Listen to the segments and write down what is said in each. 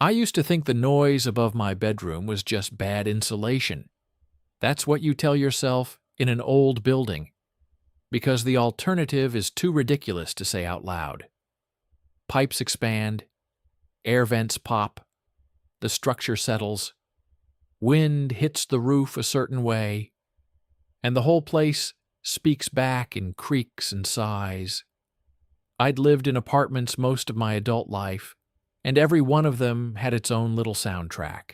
I used to think the noise above my bedroom was just bad insulation. That's what you tell yourself in an old building, because the alternative is too ridiculous to say out loud. Pipes expand, air vents pop, the structure settles, wind hits the roof a certain way, and the whole place speaks back in creaks and sighs. I'd lived in apartments most of my adult life, and every one of them had its own little soundtrack.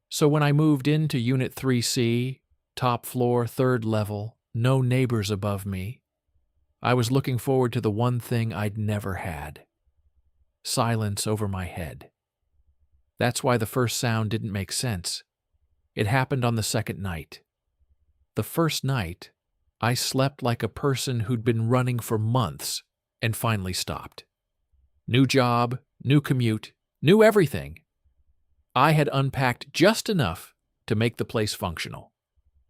So when I moved into Unit 3C, top floor, third level, no neighbors above me, I was looking forward to the one thing I'd never had: silence over my head. That's why the first sound didn't make sense. It happened on the second night. The first night, I slept like a person who'd been running for months and finally stopped. New job, new commute, new everything. I had unpacked just enough to make the place functional.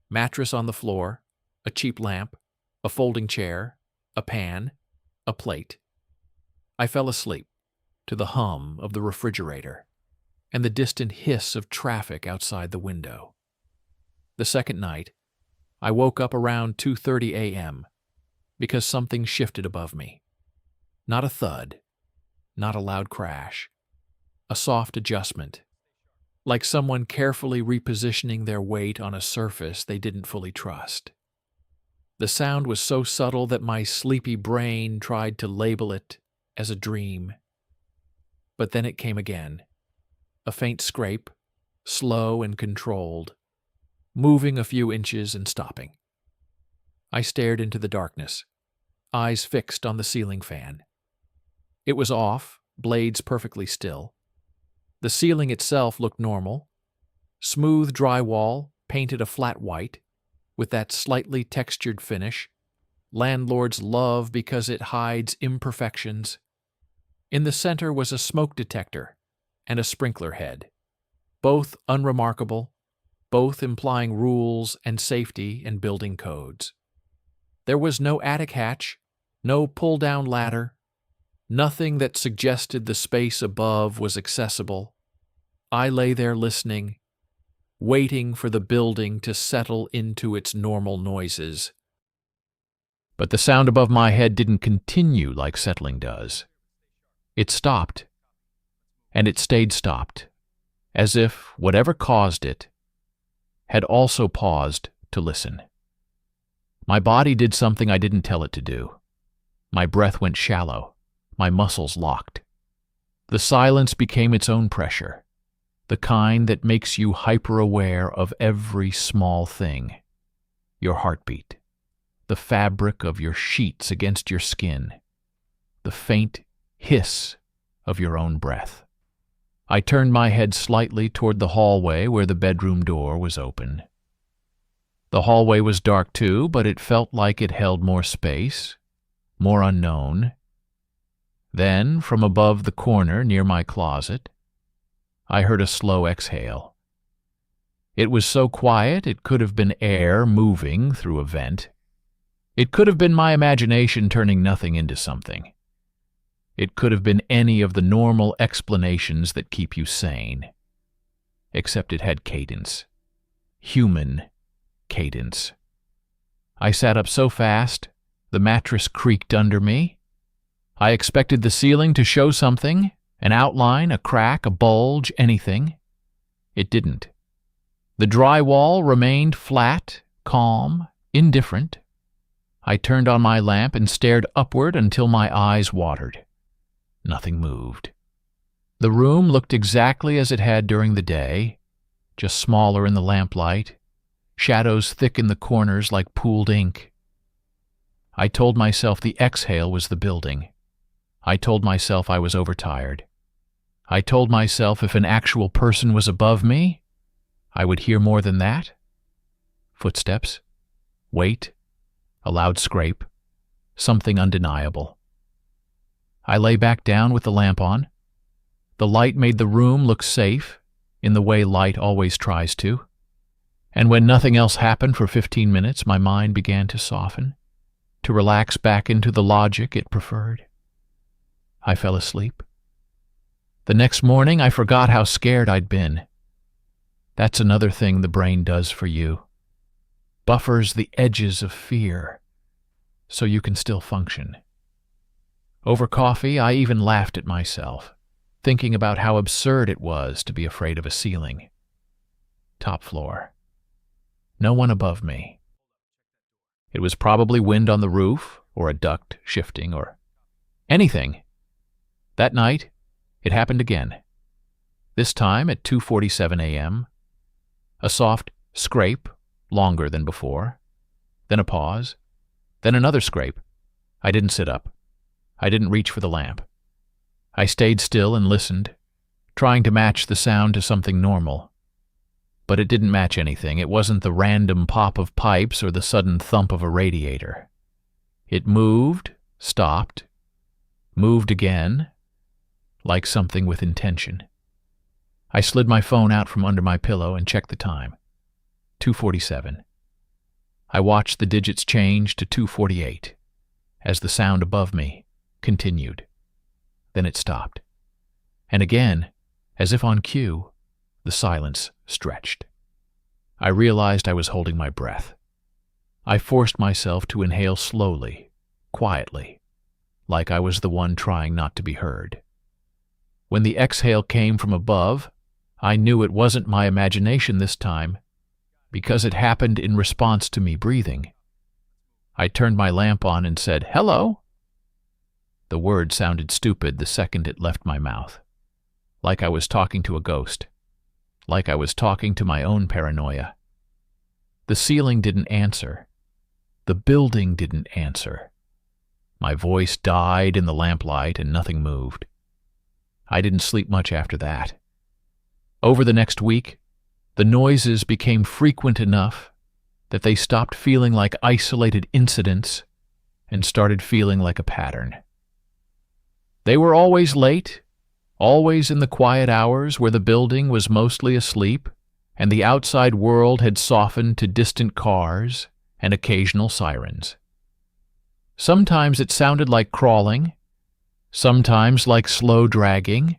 Mattress on the floor, a cheap lamp, a folding chair, a pan, a plate. I fell asleep to the hum of the refrigerator and the distant hiss of traffic outside the window. The second night, I woke up around 2:30 a.m. because something shifted above me. Not a thud, not a loud crash, a soft adjustment, like someone carefully repositioning their weight on a surface they didn't fully trust. The sound was so subtle that my sleepy brain tried to label it as a dream. But then it came again, a faint scrape, slow and controlled, moving a few inches and stopping. I stared into the darkness, eyes fixed on the ceiling fan. It was off, blades perfectly still. The ceiling itself looked normal. Smooth drywall, painted a flat white, with that slightly textured finish landlords love because it hides imperfections. In the center was a smoke detector and a sprinkler head, both unremarkable, both implying rules and safety and building codes. There was no attic hatch, no pull-down ladder, nothing that suggested the space above was accessible. I lay there listening, waiting for the building to settle into its normal noises. But the sound above my head didn't continue like settling does. It stopped, and it stayed stopped, as if whatever caused it had also paused to listen. My body did something I didn't tell it to do. My breath went shallow, my muscles locked. The silence became its own pressure, the kind that makes you hyper-aware of every small thing. Your heartbeat, the fabric of your sheets against your skin, the faint hiss of your own breath. I turned my head slightly toward the hallway where the bedroom door was open. The hallway was dark too, but it felt like it held more space, more unknown. Then, from above the corner near my closet, I heard a slow exhale. It was so quiet it could have been air moving through a vent. It could have been my imagination turning nothing into something. It could have been any of the normal explanations that keep you sane. Except it had cadence. Human cadence. I sat up so fast, the mattress creaked under me. I expected the ceiling to show something, an outline, a crack, a bulge, anything. It didn't. The drywall remained flat, calm, indifferent. I turned on my lamp and stared upward until my eyes watered. Nothing moved. The room looked exactly as it had during the day, just smaller in the lamplight, shadows thick in the corners like pooled ink. I told myself the exhale was the building. I told myself I was overtired. I told myself if an actual person was above me, I would hear more than that. Footsteps, weight, a loud scrape, something undeniable. I lay back down with the lamp on. The light made the room look safe, in the way light always tries to. And when nothing else happened for 15 minutes, my mind began to soften, to relax back into the logic it preferred. I fell asleep. The next morning, I forgot how scared I'd been. That's another thing the brain does for you. Buffers the edges of fear, so you can still function. Over coffee, I even laughed at myself, thinking about how absurd it was to be afraid of a ceiling. Top floor. No one above me. It was probably wind on the roof, or a duct shifting, or anything. That night, it happened again. This time at 2:47 a.m., a soft scrape, longer than before, then a pause, then another scrape. I didn't sit up. I didn't reach for the lamp. I stayed still and listened, trying to match the sound to something normal. But it didn't match anything. It wasn't the random pop of pipes or the sudden thump of a radiator. It moved, stopped, moved again, like something with intention. I slid my phone out from under my pillow and checked the time. 2:47. I watched the digits change to 2:48 as the sound above me continued. Then it stopped. And again, as if on cue, the silence stretched. I realized I was holding my breath. I forced myself to inhale slowly, quietly, like I was the one trying not to be heard. When the exhale came from above, I knew it wasn't my imagination this time, because it happened in response to me breathing. I turned my lamp on and said, "Hello." The word sounded stupid the second it left my mouth, like I was talking to a ghost, like I was talking to my own paranoia. The ceiling didn't answer. The building didn't answer. My voice died in the lamplight and nothing moved. I didn't sleep much after that. Over the next week, the noises became frequent enough that they stopped feeling like isolated incidents and started feeling like a pattern. They were always late, always in the quiet hours where the building was mostly asleep and the outside world had softened to distant cars and occasional sirens. Sometimes it sounded like crawling, sometimes like slow dragging.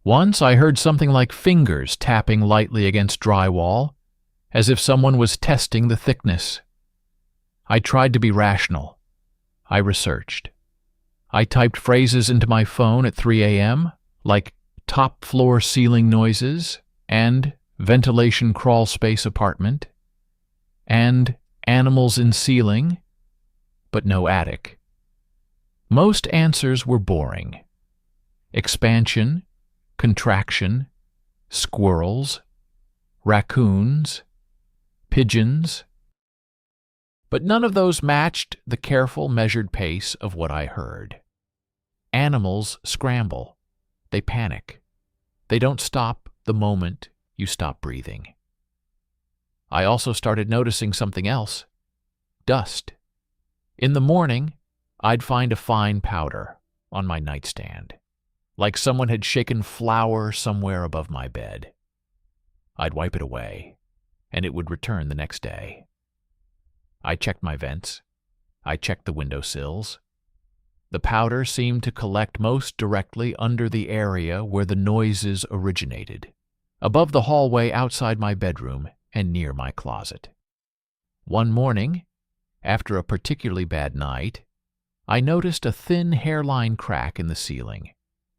Once I heard something like fingers tapping lightly against drywall, as if someone was testing the thickness. I tried to be rational. I researched. I typed phrases into my phone at 3 a.m., like top floor ceiling noises, and ventilation crawl space apartment, and animals in ceiling, but no attic. Most answers were boring. Expansion, contraction, squirrels, raccoons, pigeons. But none of those matched the careful, measured pace of what I heard. Animals scramble. They panic. They don't stop the moment you stop breathing. I also started noticing something else. Dust. In the morning, I'd find a fine powder on my nightstand, like someone had shaken flour somewhere above my bed. I'd wipe it away, and it would return the next day. I checked my vents. I checked the windowsills. The powder seemed to collect most directly under the area where the noises originated, above the hallway outside my bedroom and near my closet. One morning, after a particularly bad night, I noticed a thin hairline crack in the ceiling,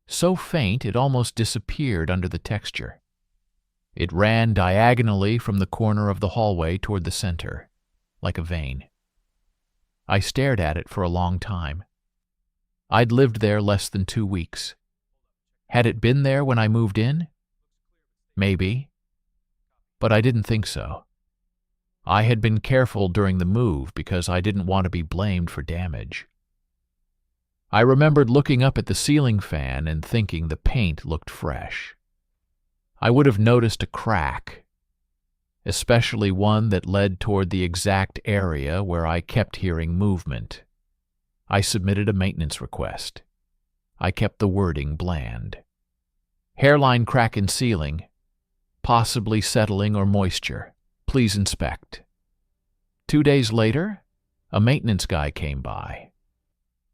so faint it almost disappeared under the texture. It ran diagonally from the corner of the hallway toward the center, like a vein. I stared at it for a long time. I'd lived there less than 2 weeks. Had it been there when I moved in? Maybe. But I didn't think so. I had been careful during the move because I didn't want to be blamed for damage. I remembered looking up at the ceiling fan and thinking the paint looked fresh. I would have noticed a crack, especially one that led toward the exact area where I kept hearing movement. I submitted a maintenance request. I kept the wording bland. Hairline crack in ceiling, possibly settling or moisture. Please inspect. 2 days later, a maintenance guy came by.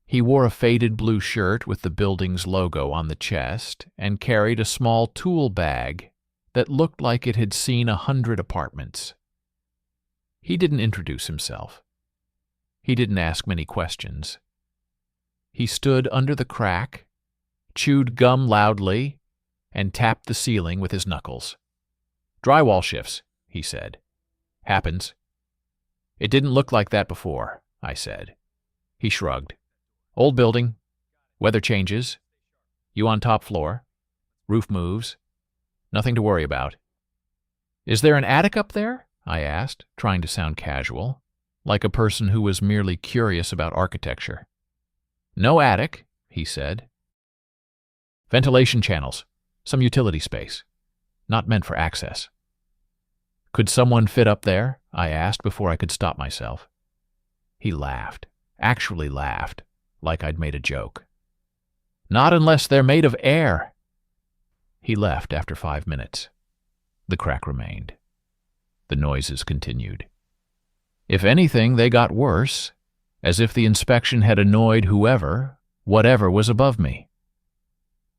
He wore a faded blue shirt with the building's logo on the chest and carried a small tool bag that looked like it had seen 100 apartments. He didn't introduce himself. He didn't ask many questions. He stood under the crack, chewed gum loudly, and tapped the ceiling with his knuckles. "Drywall shifts," he said. "Happens." "It didn't look like that before," I said. He shrugged. "Old building. Weather changes. You on top floor. Roof moves. Nothing to worry about." "Is there an attic up there?" I asked, trying to sound casual, like a person who was merely curious about architecture. "No attic," he said. "Ventilation channels. Some utility space. Not meant for access." "Could someone fit up there?" I asked before I could stop myself. He laughed, actually laughed, like I'd made a joke. "Not unless they're made of air." He left after 5 minutes. The crack remained. The noises continued. If anything, they got worse, as if the inspection had annoyed whatever was above me.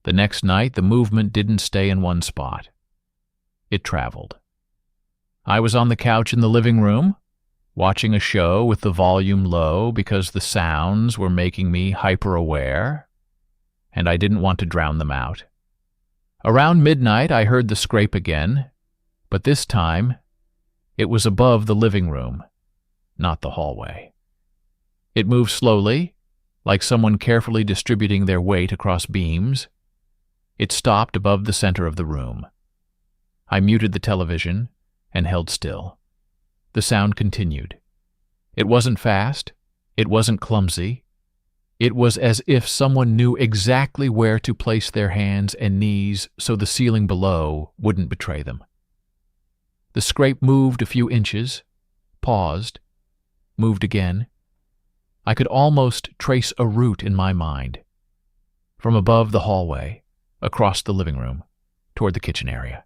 The next night, the movement didn't stay in one spot. It traveled. I was on the couch in the living room, watching a show with the volume low because the sounds were making me hyper-aware, and I didn't want to drown them out. Around midnight, I heard the scrape again, but this time, it was above the living room, not the hallway. It moved slowly, like someone carefully distributing their weight across beams. It stopped above the center of the room. I muted the television and held still. The sound continued. It wasn't fast. It wasn't clumsy. It was as if someone knew exactly where to place their hands and knees so the ceiling below wouldn't betray them. The scrape moved a few inches, paused, moved again. I could almost trace a route in my mind. From above the hallway, across the living room, toward the kitchen area.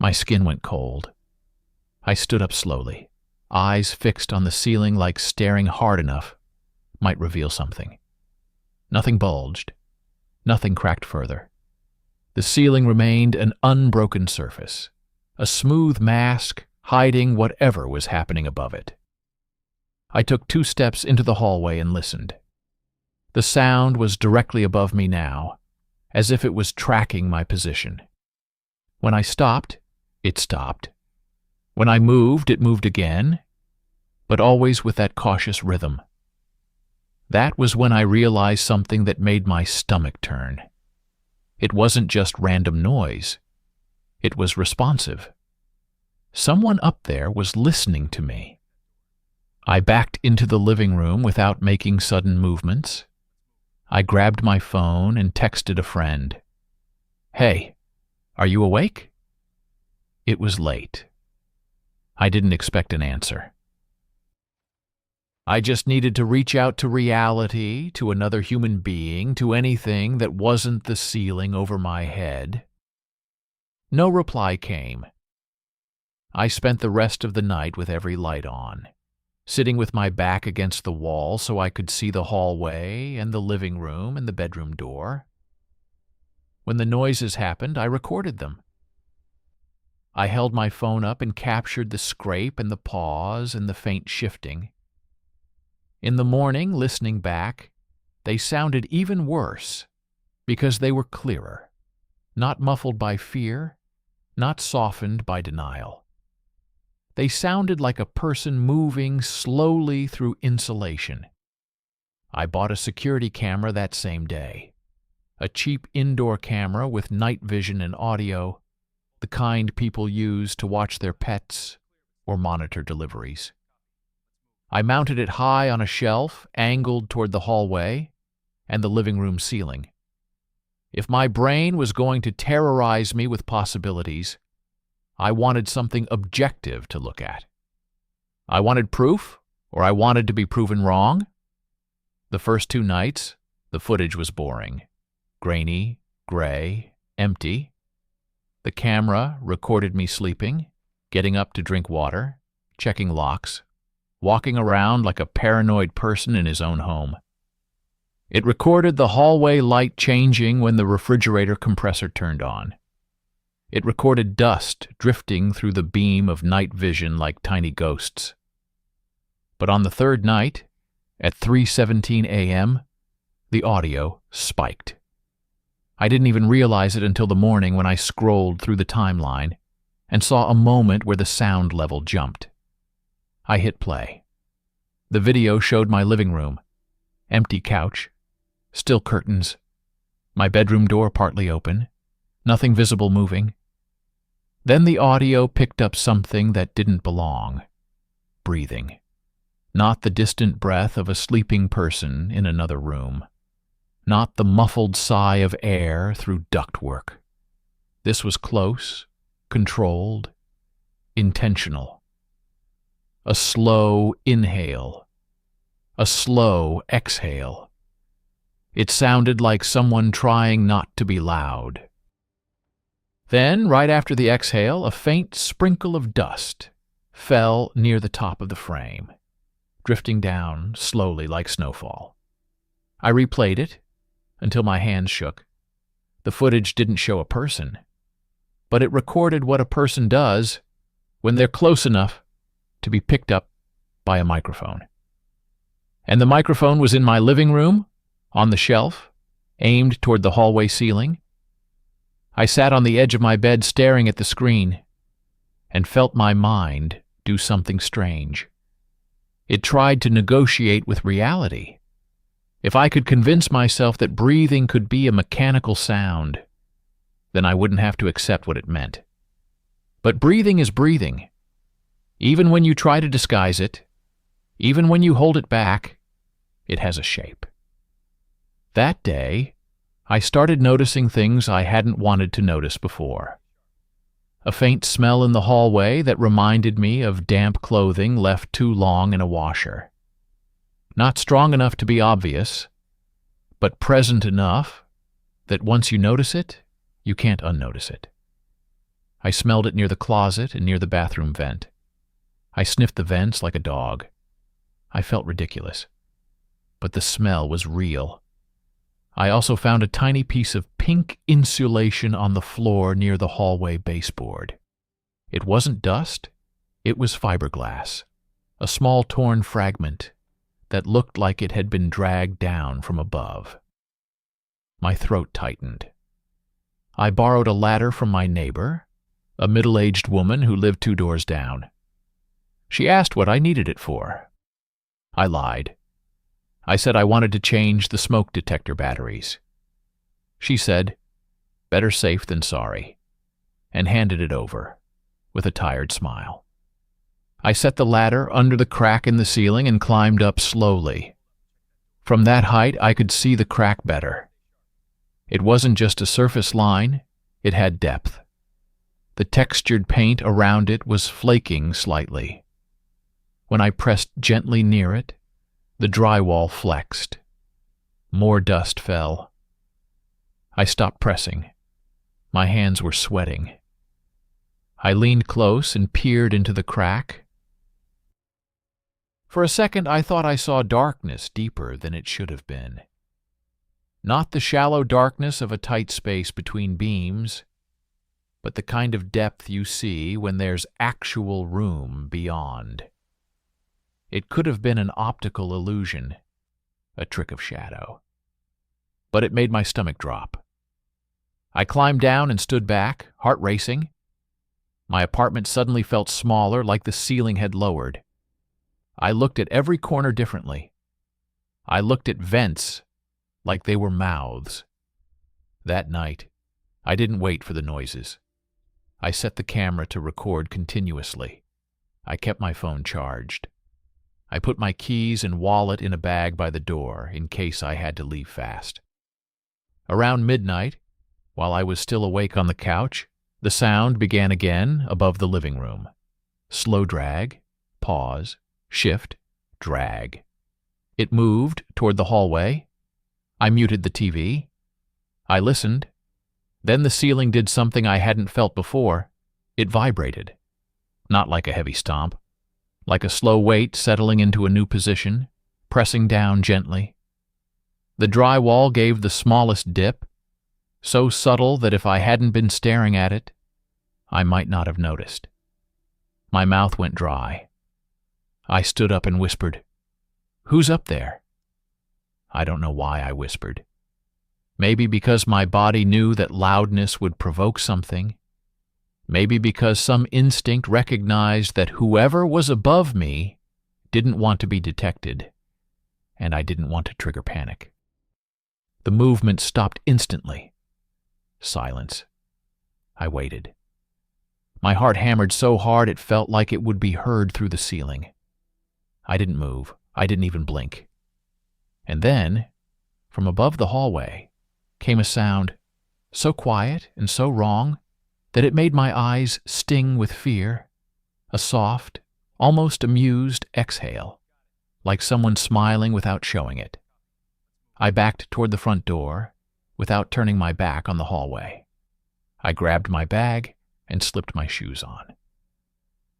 My skin went cold. I stood up slowly, eyes fixed on the ceiling like staring hard enough might reveal something. Nothing bulged. Nothing cracked further. The ceiling remained an unbroken surface, a smooth mask hiding whatever was happening above it. I took 2 steps into the hallway and listened. The sound was directly above me now, as if it was tracking my position. When I stopped, it stopped. When I moved, it moved again, but always with that cautious rhythm. That was when I realized something that made my stomach turn. It wasn't just random noise. It was responsive. Someone up there was listening to me. I backed into the living room without making sudden movements. I grabbed my phone and texted a friend. "Hey, are you awake?" It was late. I didn't expect an answer. I just needed to reach out to reality, to another human being, to anything that wasn't the ceiling over my head. No reply came. I spent the rest of the night with every light on, sitting with my back against the wall so I could see the hallway and the living room and the bedroom door. When the noises happened, I recorded them. I held my phone up and captured the scrape and the pause and the faint shifting. In the morning, listening back, they sounded even worse because they were clearer, not muffled by fear, not softened by denial. They sounded like a person moving slowly through insulation. I bought a security camera that same day, a cheap indoor camera with night vision and audio, the kind people use to watch their pets or monitor deliveries. I mounted it high on a shelf, angled toward the hallway and the living room ceiling. If my brain was going to terrorize me with possibilities, I wanted something objective to look at. I wanted proof, or I wanted to be proven wrong. The first 2 nights, the footage was boring, grainy, gray, empty. The camera recorded me sleeping, getting up to drink water, checking locks, walking around like a paranoid person in his own home. It recorded the hallway light changing when the refrigerator compressor turned on. It recorded dust drifting through the beam of night vision like tiny ghosts. But on the third night, at 3:17 a.m., the audio spiked. I didn't even realize it until the morning when I scrolled through the timeline and saw a moment where the sound level jumped. I hit play. The video showed my living room, empty couch, still curtains, my bedroom door partly open, nothing visible moving. Then the audio picked up something that didn't belong. Breathing. Not the distant breath of a sleeping person in another room. Not the muffled sigh of air through ductwork. This was close, controlled, intentional. A slow inhale. A slow exhale. It sounded like someone trying not to be loud. Then, right after the exhale, a faint sprinkle of dust fell near the top of the frame, drifting down slowly like snowfall. I replayed it until my hands shook. The footage didn't show a person, but it recorded what a person does when they're close enough to be picked up by a microphone. And the microphone was in my living room, on the shelf, aimed toward the hallway ceiling. I sat on the edge of my bed staring at the screen and felt my mind do something strange. It tried to negotiate with reality. If I could convince myself that breathing could be a mechanical sound, then I wouldn't have to accept what it meant. But breathing is breathing. Even when you try to disguise it, even when you hold it back, it has a shape. That day, I started noticing things I hadn't wanted to notice before. A faint smell in the hallway that reminded me of damp clothing left too long in a washer. Not strong enough to be obvious, but present enough that once you notice it, you can't unnotice it. I smelled it near the closet and near the bathroom vent. I sniffed the vents like a dog. I felt ridiculous, but the smell was real. I also found a tiny piece of pink insulation on the floor near the hallway baseboard. It wasn't dust, it was fiberglass, a small torn fragment that looked like it had been dragged down from above. My throat tightened. I borrowed a ladder from my neighbor, a middle-aged woman who lived 2 doors down. She asked what I needed it for. I lied. I said I wanted to change the smoke detector batteries. She said, "Better safe than sorry," and handed it over, with a tired smile. I set the ladder under the crack in the ceiling and climbed up slowly. From that height, I could see the crack better. It wasn't just a surface line, it had depth. The textured paint around it was flaking slightly. When I pressed gently near it, the drywall flexed. More dust fell. I stopped pressing. My hands were sweating. I leaned close and peered into the crack. For a second, I thought I saw darkness deeper than it should have been. Not the shallow darkness of a tight space between beams, but the kind of depth you see when there's actual room beyond. It could have been an optical illusion, a trick of shadow. But it made my stomach drop. I climbed down and stood back, heart racing. My apartment suddenly felt smaller, like the ceiling had lowered. I looked at every corner differently. I looked at vents like they were mouths. That night, I didn't wait for the noises. I set the camera to record continuously. I kept my phone charged. I put my keys and wallet in a bag by the door in case I had to leave fast. Around midnight, while I was still awake on the couch, the sound began again above the living room. Slow drag, pause, shift, drag. It moved toward the hallway. I muted the TV. I listened. Then the ceiling did something I hadn't felt before. It vibrated. Not like a heavy stomp. Like a slow weight settling into a new position, pressing down gently. The drywall gave the smallest dip, so subtle that if I hadn't been staring at it, I might not have noticed. My mouth went dry. I stood up and whispered, "Who's up there?" I don't know why I whispered. Maybe because my body knew that loudness would provoke something. Maybe because some instinct recognized that whoever was above me didn't want to be detected, and I didn't want to trigger panic. The movement stopped instantly. Silence. I waited. My heart hammered so hard it felt like it would be heard through the ceiling. I didn't move. I didn't even blink. And then, from above the hallway, came a sound so quiet and so wrong that it made my eyes sting with fear, a soft, almost amused exhale, like someone smiling without showing it. I backed toward the front door without turning my back on the hallway. I grabbed my bag and slipped my shoes on.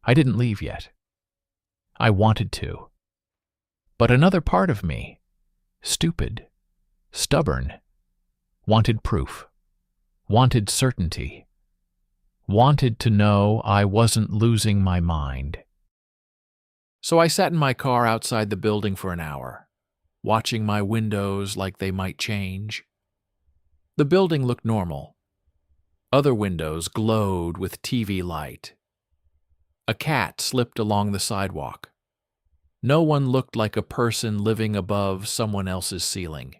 I didn't leave yet. I wanted to. But another part of me, stupid, stubborn, wanted proof, wanted certainty, wanted to know I wasn't losing my mind. So I sat in my car outside the building for an hour, watching my windows like they might change. The building looked normal. Other windows glowed with TV light. A cat slipped along the sidewalk. No one looked like a person living above someone else's ceiling.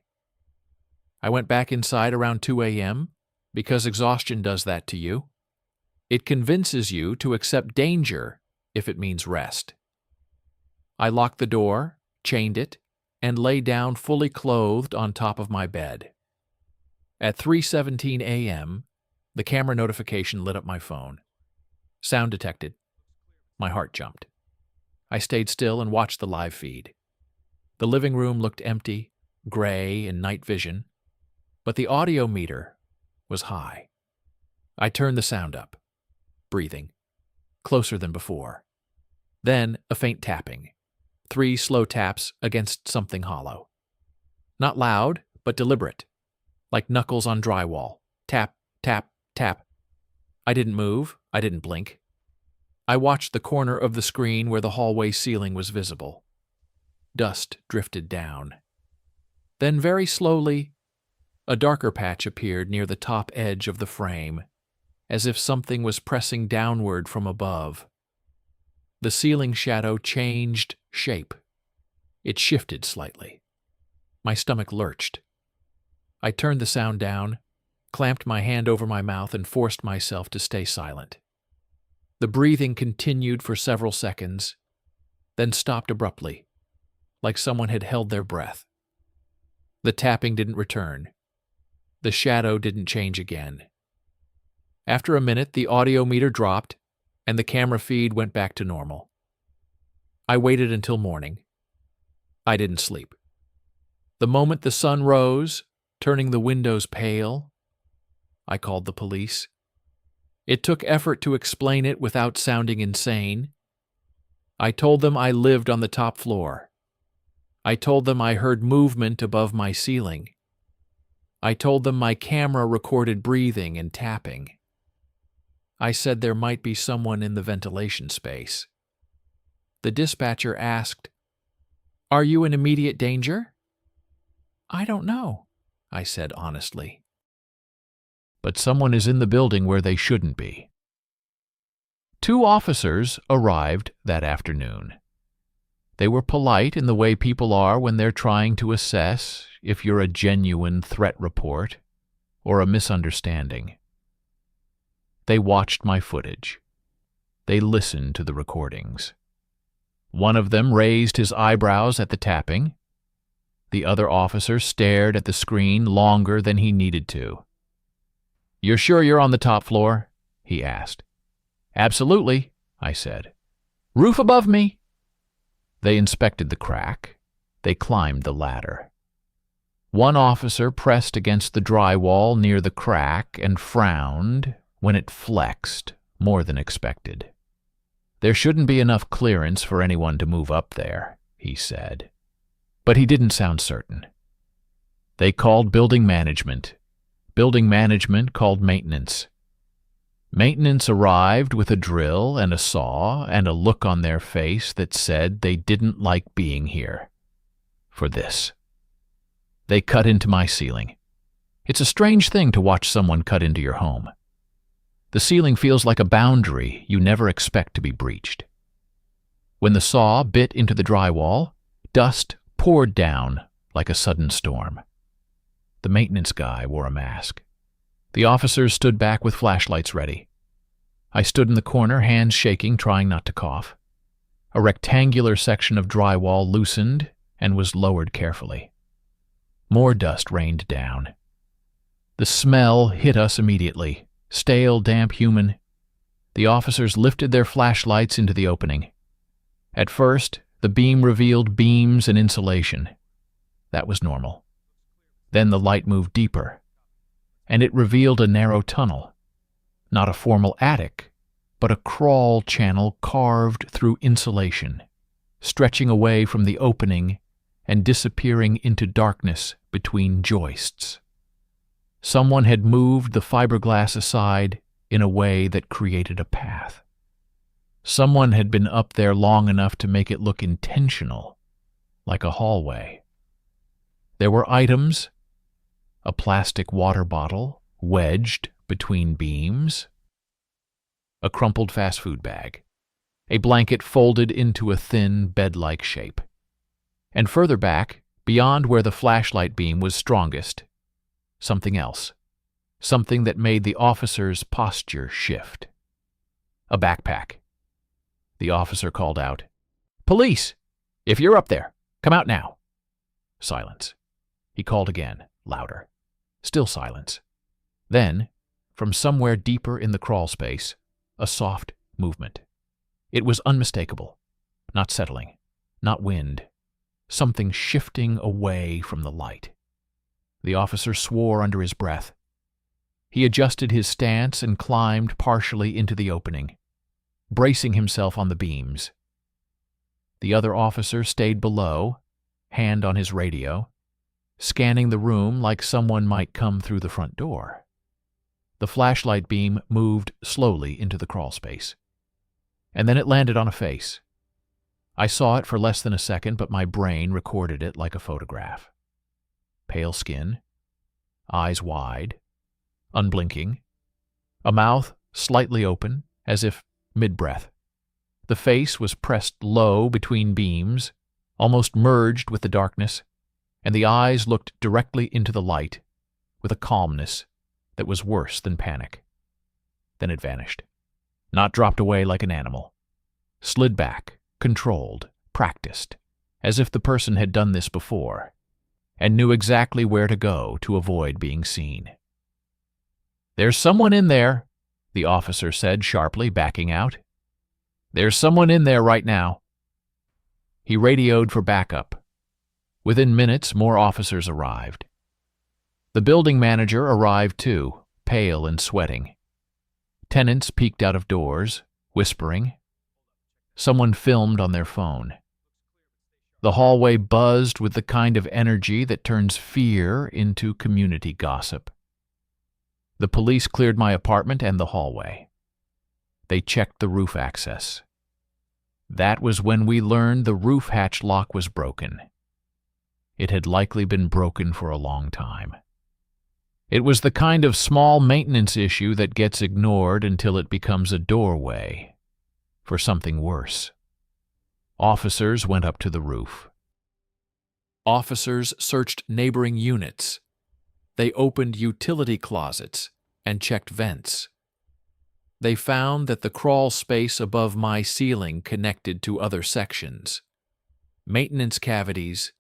I went back inside around 2 a.m. because exhaustion does that to you. It convinces you to accept danger if it means rest. I locked the door, chained it, and lay down fully clothed on top of my bed. At 3:17 a.m., the camera notification lit up my phone. Sound detected. My heart jumped. I stayed still and watched the live feed. The living room looked empty, gray in night vision, but the audio meter was high. I turned the sound up, breathing, closer than before. Then a faint tapping, 3 slow taps against something hollow. Not loud, but deliberate, like knuckles on drywall. Tap, tap, tap. I didn't move. I didn't blink. I watched the corner of the screen where the hallway ceiling was visible. Dust drifted down. Then very slowly, a darker patch appeared near the top edge of the frame, as if something was pressing downward from above. The ceiling shadow changed shape. It shifted slightly. My stomach lurched. I turned the sound down, clamped my hand over my mouth, and forced myself to stay silent. The breathing continued for several seconds, then stopped abruptly, like someone had held their breath. The tapping didn't return. The shadow didn't change again. After a minute, the audio meter dropped, and the camera feed went back to normal. I waited until morning. I didn't sleep. The moment the sun rose, turning the windows pale, I called the police. It took effort to explain it without sounding insane. I told them I lived on the top floor. I told them I heard movement above my ceiling. I told them my camera recorded breathing and tapping. I said there might be someone in the ventilation space. The dispatcher asked, "Are you in immediate danger?" "I don't know," I said honestly. But someone is in the building where they shouldn't be. 2 officers arrived that afternoon. They were polite in the way people are when they're trying to assess if you're a genuine threat report or a misunderstanding. They watched my footage. They listened to the recordings. One of them raised his eyebrows at the tapping. The other officer stared at the screen longer than he needed to. "You're sure you're on the top floor?" he asked. "Absolutely," I said. "Roof above me." They inspected the crack. They climbed the ladder. One officer pressed against the drywall near the crack and frowned when it flexed more than expected. "There shouldn't be enough clearance for anyone to move up there," he said. But he didn't sound certain. They called building management. Building management called maintenance. Maintenance arrived with a drill and a saw and a look on their face that said they didn't like being here. For this. They cut into my ceiling. It's a strange thing to watch someone cut into your home. The ceiling feels like a boundary you never expect to be breached. When the saw bit into the drywall, dust poured down like a sudden storm. The maintenance guy wore a mask. The officers stood back with flashlights ready. I stood in the corner, hands shaking, trying not to cough. A rectangular section of drywall loosened and was lowered carefully. More dust rained down. The smell hit us immediately. Stale, damp, human. The officers lifted their flashlights into the opening. At first, the beam revealed beams and insulation. That was normal. Then the light moved deeper, and it revealed a narrow tunnel. Not a formal attic, but a crawl channel carved through insulation, stretching away from the opening and disappearing into darkness between joists. Someone had moved the fiberglass aside in a way that created a path. Someone had been up there long enough to make it look intentional, like a hallway. There were items: a plastic water bottle wedged between beams, a crumpled fast food bag, a blanket folded into a thin bed-like shape. And further back, beyond where the flashlight beam was strongest, something else, something that made the officer's posture shift. A backpack. The officer called out, "Police! If you're up there, come out now." Silence. He called again, louder. Still silence. Then, from somewhere deeper in the crawl space, a soft movement. It was unmistakable. Not settling. Not wind. Something shifting away from the light. The officer swore under his breath. He adjusted his stance and climbed partially into the opening, bracing himself on the beams. The other officer stayed below, hand on his radio, scanning the room like someone might come through the front door. The flashlight beam moved slowly into the crawl space, and then it landed on a face. I saw it for less than a second, but my brain recorded it like a photograph. Pale skin, eyes wide, unblinking, a mouth slightly open, as if mid-breath. The face was pressed low between beams, almost merged with the darkness, and the eyes looked directly into the light with a calmness that was worse than panic. Then it vanished, not dropped away like an animal. Slid back, controlled, practiced, as if the person had done this before, and knew exactly where to go to avoid being seen. "There's someone in there," the officer said sharply, backing out. "There's someone in there right now." He radioed for backup. Within minutes, more officers arrived. The building manager arrived too, pale and sweating. Tenants peeked out of doors, whispering. Someone filmed on their phone. The hallway buzzed with the kind of energy that turns fear into community gossip. The police cleared my apartment and the hallway. They checked the roof access. That was when we learned the roof hatch lock was broken. It had likely been broken for a long time. It was the kind of small maintenance issue that gets ignored until it becomes a doorway for something worse. Officers went up to the roof. Officers searched neighboring units. They opened utility closets and checked vents. They found that the crawl space above my ceiling connected to other sections. Maintenance cavities,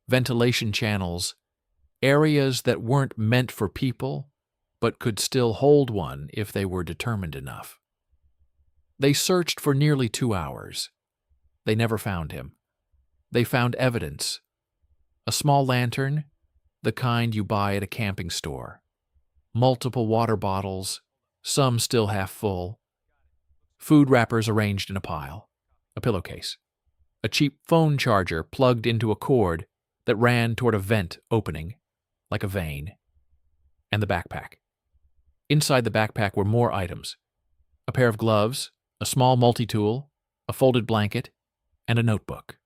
ventilation channels, areas that weren't meant for people, but could still hold one if they were determined enough. They searched for nearly 2 hours. They never found him. They found evidence. A small lantern, the kind you buy at a camping store. Multiple water bottles, some still half full. Food wrappers arranged in a pile. A pillowcase. A cheap phone charger plugged into a cord that ran toward a vent opening. like a vein, and the backpack. Inside the backpack were more items: a pair of gloves, a small multi-tool, a folded blanket, and a notebook.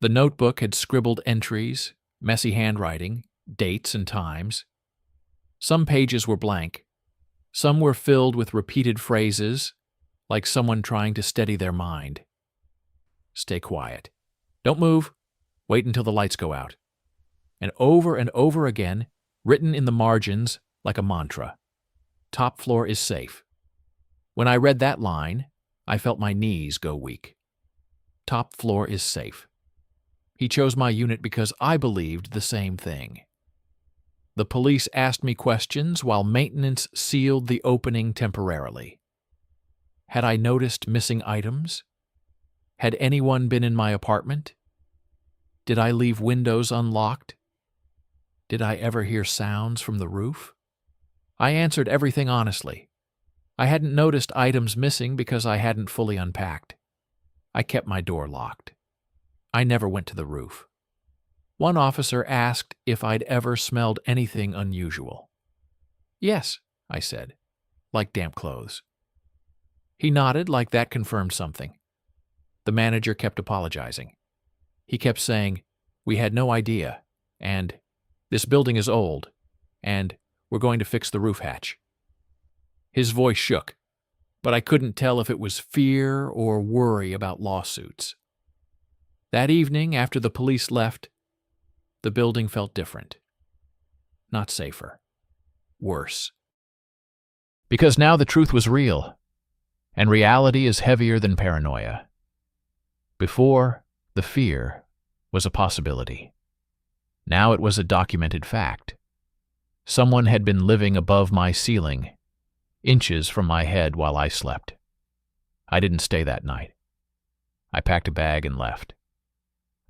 The notebook had scribbled entries, messy handwriting, dates and times. Some pages were blank. Some were filled with repeated phrases, like someone trying to steady their mind. Stay quiet. Don't move. Wait until the lights go out. And over again, written in the margins like a mantra. Top floor is safe. When I read that line, I felt my knees go weak. Top floor is safe. He chose my unit because I believed the same thing. The police asked me questions while maintenance sealed the opening temporarily. Had I noticed missing items? Had anyone been in my apartment? Did I leave windows unlocked? Did I ever hear sounds from the roof? I answered everything honestly. I hadn't noticed items missing because I hadn't fully unpacked. I kept my door locked. I never went to the roof. One officer asked if I'd ever smelled anything unusual. Yes, I said, like damp clothes. He nodded like that confirmed something. The manager kept apologizing. He kept saying, "We had no idea," and "This building is old," and "We're going to fix the roof hatch." His voice shook, but I couldn't tell if it was fear or worry about lawsuits. That evening, after the police left, the building felt different. Not safer. Worse. Because now the truth was real, and reality is heavier than paranoia. Before, the fear was a possibility. Now it was a documented fact. Someone had been living above my ceiling, inches from my head while I slept. I didn't stay that night. I packed a bag and left.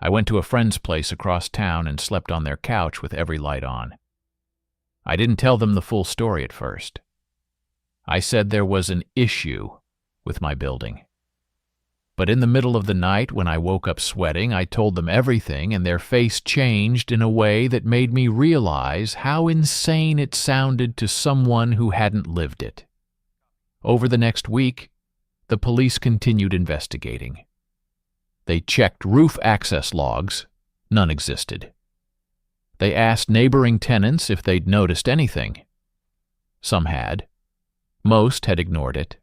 I went to a friend's place across town and slept on their couch with every light on. I didn't tell them the full story at first. I said there was an issue with my building. But in the middle of the night, when I woke up sweating, I told them everything, and their face changed in a way that made me realize how insane it sounded to someone who hadn't lived it. Over the next week, the police continued investigating. They checked roof access logs. None existed. They asked neighboring tenants if they'd noticed anything. Some had. Most had ignored it.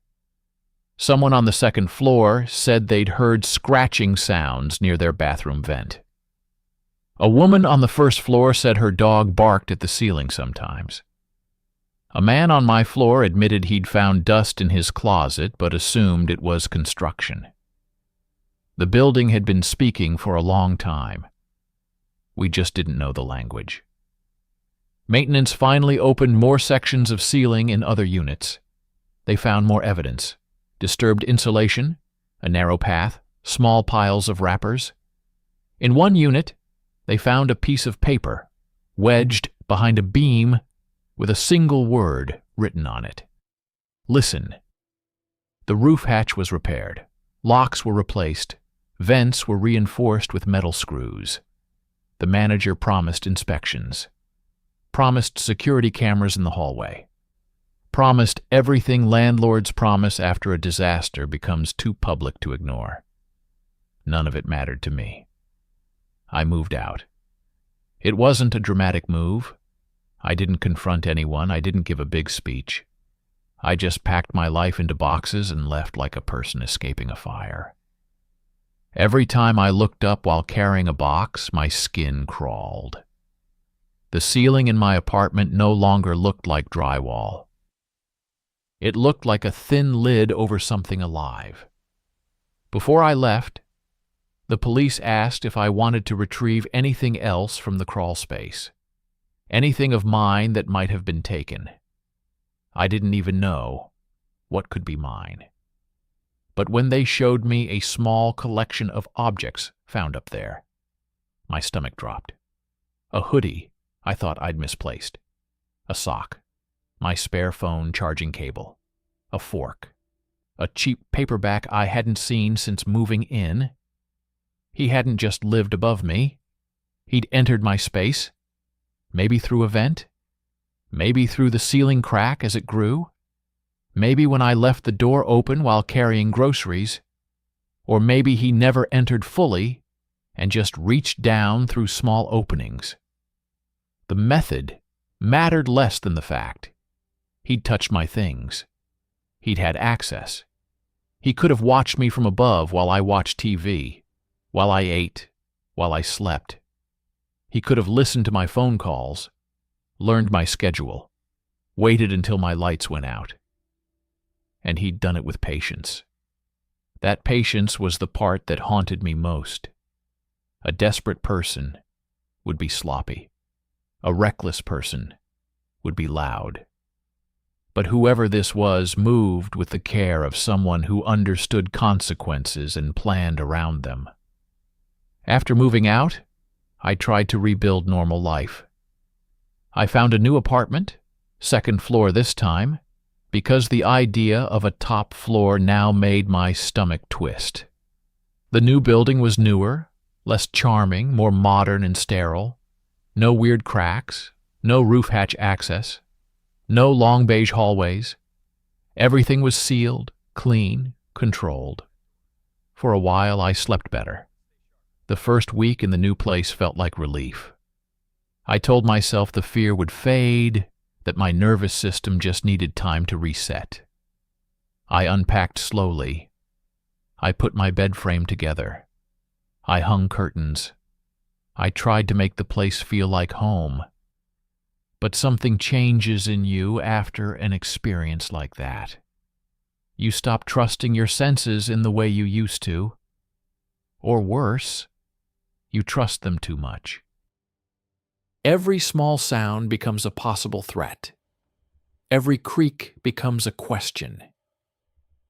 Someone on the second floor said they'd heard scratching sounds near their bathroom vent. A woman on the first floor said her dog barked at the ceiling sometimes. A man on my floor admitted he'd found dust in his closet but assumed it was construction. The building had been speaking for a long time. We just didn't know the language. Maintenance finally opened more sections of ceiling in other units. They found more evidence: disturbed insulation, a narrow path, small piles of wrappers. In one unit, they found a piece of paper wedged behind a beam with a single word written on it: "Listen." The roof hatch was repaired. Locks were replaced. Vents were reinforced with metal screws. The manager promised inspections. Promised security cameras in the hallway. Promised everything landlords promise after a disaster becomes too public to ignore. None of it mattered to me. I moved out. It wasn't a dramatic move. I didn't confront anyone. I didn't give a big speech. I just packed my life into boxes and left like a person escaping a fire. Every time I looked up while carrying a box, my skin crawled. The ceiling in my apartment no longer looked like drywall. It looked like a thin lid over something alive. Before I left, the police asked if I wanted to retrieve anything else from the crawlspace, anything of mine that might have been taken. I didn't even know what could be mine. But when they showed me a small collection of objects found up there, my stomach dropped. A hoodie I thought I'd misplaced. A sock. My spare phone charging cable. A fork. A cheap paperback I hadn't seen since moving in. He hadn't just lived above me. He'd entered my space. Maybe through a vent? Maybe through the ceiling crack as it grew? Maybe when I left the door open while carrying groceries? Or maybe he never entered fully and just reached down through small openings. The method mattered less than the fact. He'd touched my things. He'd had access. He could have watched me from above while I watched TV, while I ate, while I slept. He could have listened to my phone calls, learned my schedule, waited until my lights went out. And he'd done it with patience. That patience was the part that haunted me most. A desperate person would be sloppy. A reckless person would be loud. But whoever this was moved with the care of someone who understood consequences and planned around them. After moving out, I tried to rebuild normal life. I found a new apartment, second floor this time, because the idea of a top floor now made my stomach twist. The new building was newer, less charming, more modern and sterile. No weird cracks, no roof hatch access, no long beige hallways. Everything was sealed, clean, controlled. For a while, I slept better. The first week in the new place felt like relief. I told myself the fear would fade, that my nervous system just needed time to reset. I unpacked slowly. I put my bed frame together. I hung curtains. I tried to make the place feel like home. But something changes in you after an experience like that. You stop trusting your senses in the way you used to. Or worse, you trust them too much. Every small sound becomes a possible threat. Every creak becomes a question.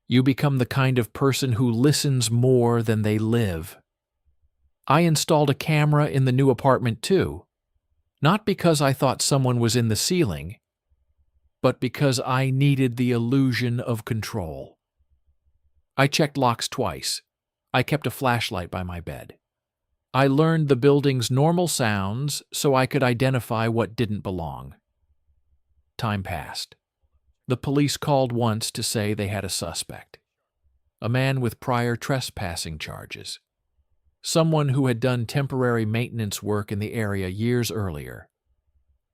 You become the kind of person who listens more than they live. I installed a camera in the new apartment too, not because I thought someone was in the ceiling, but because I needed the illusion of control. I checked locks twice. I kept a flashlight by my bed. I learned the building's normal sounds so I could identify what didn't belong. Time passed. The police called once to say they had a suspect. A man with prior trespassing charges. Someone who had done temporary maintenance work in the area years earlier.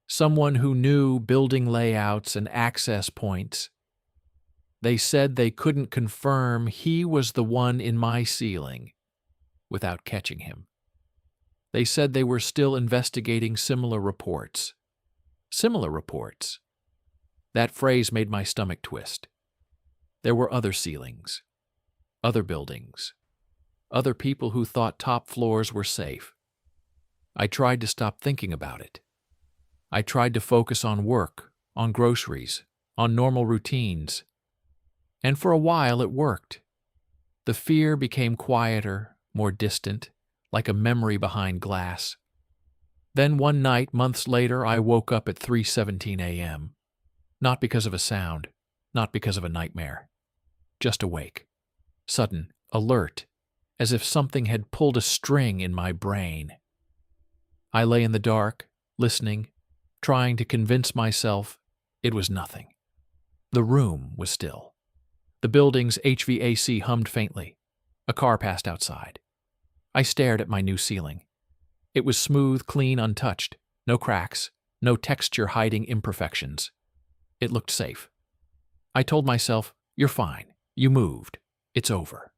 Someone who knew building layouts and access points. They said they couldn't confirm he was the one in my ceiling without catching him. They said they were still investigating similar reports. Similar reports. That phrase made my stomach twist. There were other ceilings, other buildings, other people who thought top floors were safe. I tried to stop thinking about it. I tried to focus on work, on groceries, on normal routines. And for a while it worked. The fear became quieter, more distant, like a memory behind glass. Then one night, months later, I woke up at 3:17 a.m. Not because of a sound, not because of a nightmare. Just awake. Sudden, alert, as if something had pulled a string in my brain. I lay in the dark, listening, trying to convince myself it was nothing. The room was still. The building's HVAC hummed faintly. A car passed outside. I stared at my new ceiling. It was smooth, clean, untouched. No cracks, no texture hiding imperfections. It looked safe. I told myself, "You're fine. You moved. It's over."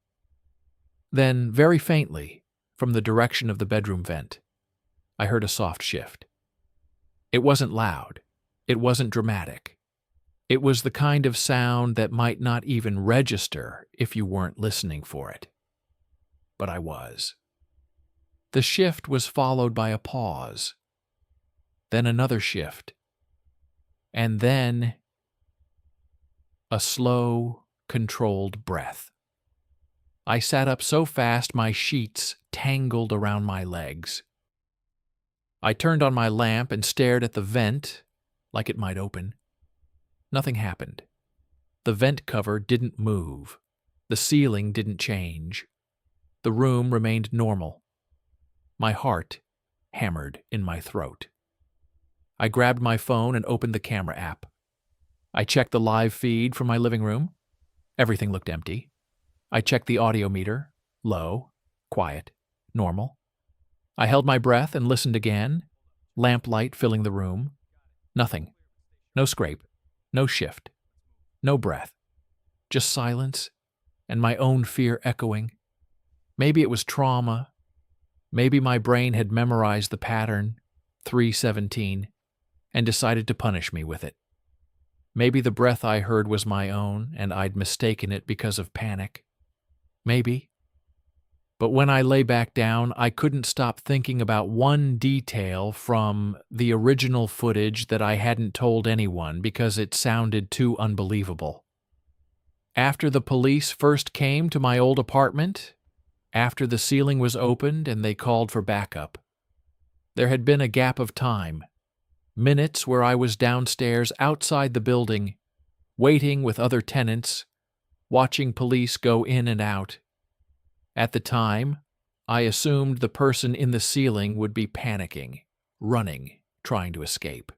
Then, very faintly, from the direction of the bedroom vent, I heard a soft shift. It wasn't loud. It wasn't dramatic. It was the kind of sound that might not even register if you weren't listening for it. But I was. The shift was followed by a pause, then another shift, and then a slow, controlled breath. I sat up so fast my sheets tangled around my legs. I turned on my lamp and stared at the vent like it might open. Nothing happened. The vent cover didn't move. The ceiling didn't change. The room remained normal. My heart hammered in my throat. I grabbed my phone and opened the camera app. I checked the live feed from my living room. Everything looked empty. I checked the audio meter. Low, quiet, normal. I held my breath and listened again. Lamplight filling the room. Nothing. No scrape. No shift. No breath. Just silence and my own fear echoing. Maybe it was trauma. Maybe my brain had memorized the pattern, 317, and decided to punish me with it. Maybe the breath I heard was my own, and I'd mistaken it because of panic. Maybe. But when I lay back down, I couldn't stop thinking about one detail from the original footage that I hadn't told anyone because it sounded too unbelievable. After the police first came to my old apartment, after the ceiling was opened and they called for backup, there had been a gap of time, minutes where I was downstairs outside the building, waiting with other tenants, watching police go in and out. At the time, I assumed the person in the ceiling would be panicking, running, trying to escape.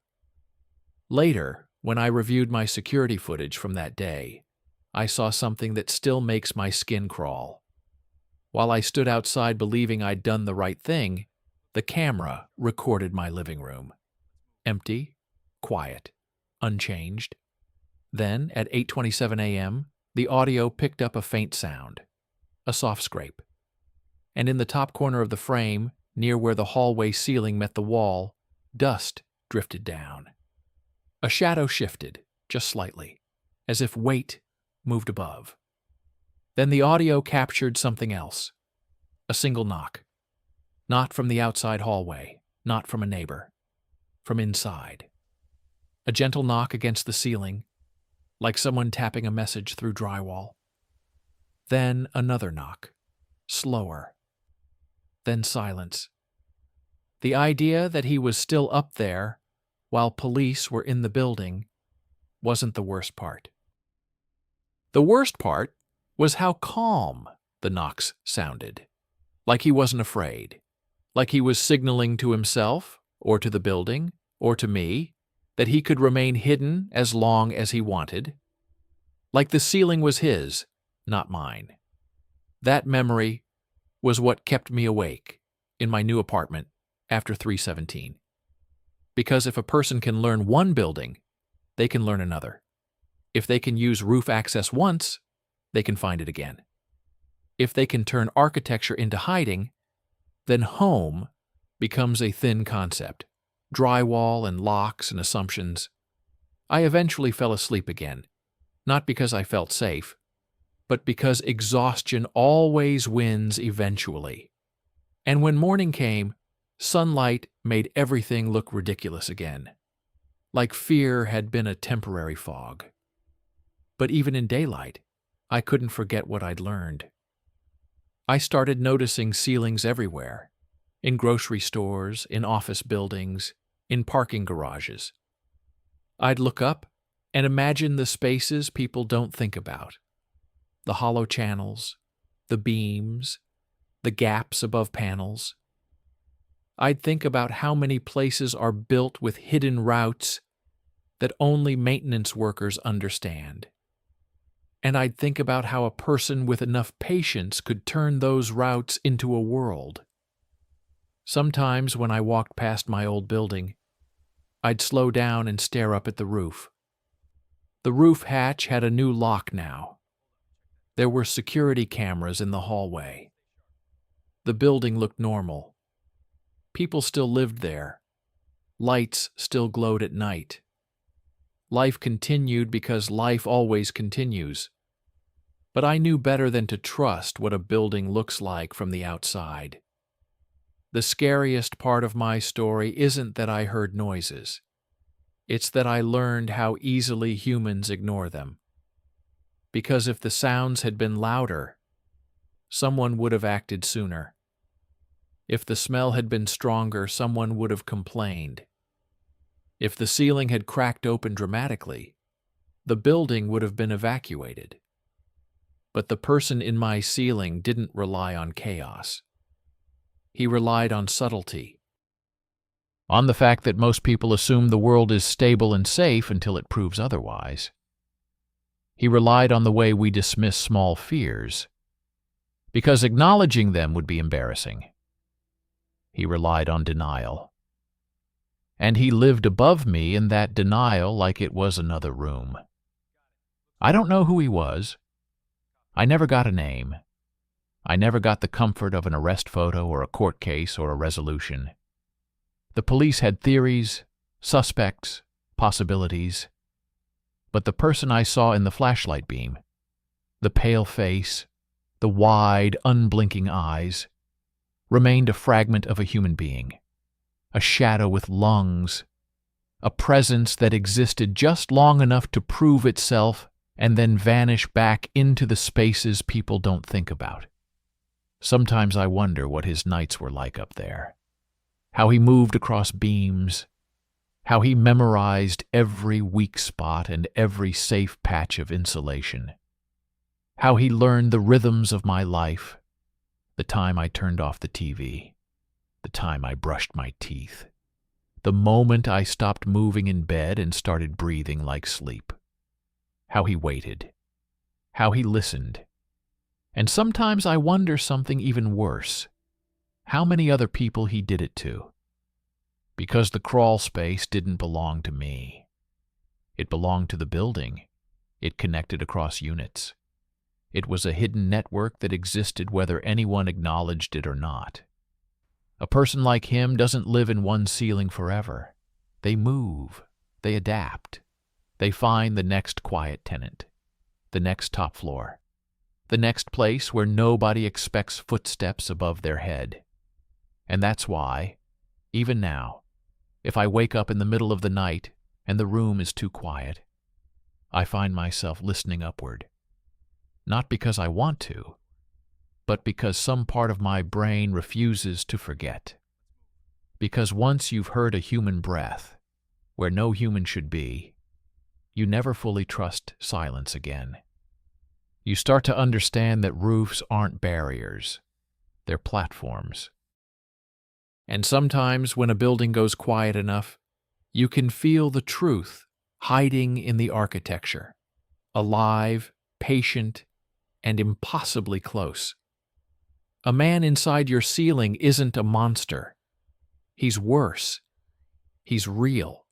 Later, when I reviewed my security footage from that day, I saw something that still makes my skin crawl. While I stood outside believing I'd done the right thing, the camera recorded my living room. Empty, quiet, unchanged. Then, at 8:27 a.m., the audio picked up a faint sound, a soft scrape. And in the top corner of the frame, near where the hallway ceiling met the wall, dust drifted down. A shadow shifted, just slightly, as if weight moved above. Then the audio captured something else. A single knock. Not from the outside hallway, not from a neighbor. From inside. A gentle knock against the ceiling, like someone tapping a message through drywall. Then another knock, slower. Then silence. The idea that he was still up there, while police were in the building, wasn't the worst part. The worst part was how calm the knocks sounded. Like he wasn't afraid. Like he was signaling to himself, or to the building, or to me, that he could remain hidden as long as he wanted. Like the ceiling was his, not mine. That memory was what kept me awake in my new apartment after 317. Because if a person can learn one building, they can learn another. If they can use roof access once, they can find it again. If they can turn architecture into hiding, then home becomes a thin concept, drywall and locks and assumptions. I eventually fell asleep again, not because I felt safe, but because exhaustion always wins eventually. And when morning came, sunlight made everything look ridiculous again, like fear had been a temporary fog. But even in daylight, I couldn't forget what I'd learned. I started noticing ceilings everywhere, in grocery stores, in office buildings, in parking garages. I'd look up and imagine the spaces people don't think about. The hollow channels, the beams, the gaps above panels. I'd think about how many places are built with hidden routes that only maintenance workers understand. And I'd think about how a person with enough patience could turn those routes into a world. Sometimes when I walked past my old building, I'd slow down and stare up at the roof. The roof hatch had a new lock now. There were security cameras in the hallway. The building looked normal. People still lived there. Lights still glowed at night. Life continued because life always continues. But I knew better than to trust what a building looks like from the outside. The scariest part of my story isn't that I heard noises. It's that I learned how easily humans ignore them. Because if the sounds had been louder, someone would have acted sooner. If the smell had been stronger, someone would have complained. If the ceiling had cracked open dramatically, the building would have been evacuated. But the person in my ceiling didn't rely on chaos. He relied on subtlety. on the fact that most people assume the world is stable and safe until it proves otherwise. He relied on the way we dismiss small fears, because acknowledging them would be embarrassing. He relied on denial. And he lived above me in that denial like it was another room. I don't know who he was. I never got a name. I never got the comfort of an arrest photo or a court case or a resolution. The police had theories, suspects, possibilities. But the person I saw in the flashlight beam, the pale face, the wide, unblinking eyes, remained a fragment of a human being, a shadow with lungs, a presence that existed just long enough to prove itself and then vanish back into the spaces people don't think about. Sometimes I wonder what his nights were like up there, how he moved across beams, how he memorized every weak spot and every safe patch of insulation, how he learned the rhythms of my life, the time I turned off the TV, the time I brushed my teeth, the moment I stopped moving in bed and started breathing like sleep, how he waited, how he listened. And sometimes I wonder something even worse, how many other people he did it to. Because the crawl space didn't belong to me. It belonged to the building. It connected across units. It was a hidden network that existed whether anyone acknowledged it or not. A person like him doesn't live in one ceiling forever. They move. They adapt. They find the next quiet tenant, the next top floor, the next place where nobody expects footsteps above their head. And that's why, even now, if I wake up in the middle of the night and the room is too quiet, I find myself listening upward. Not because I want to, but because some part of my brain refuses to forget. Because once you've heard a human breath, where no human should be, you never fully trust silence again. You start to understand that roofs aren't barriers, they're platforms. And sometimes when a building goes quiet enough, you can feel the truth hiding in the architecture, alive, patient, and impossibly close. A man inside your ceiling isn't a monster. He's worse. He's real.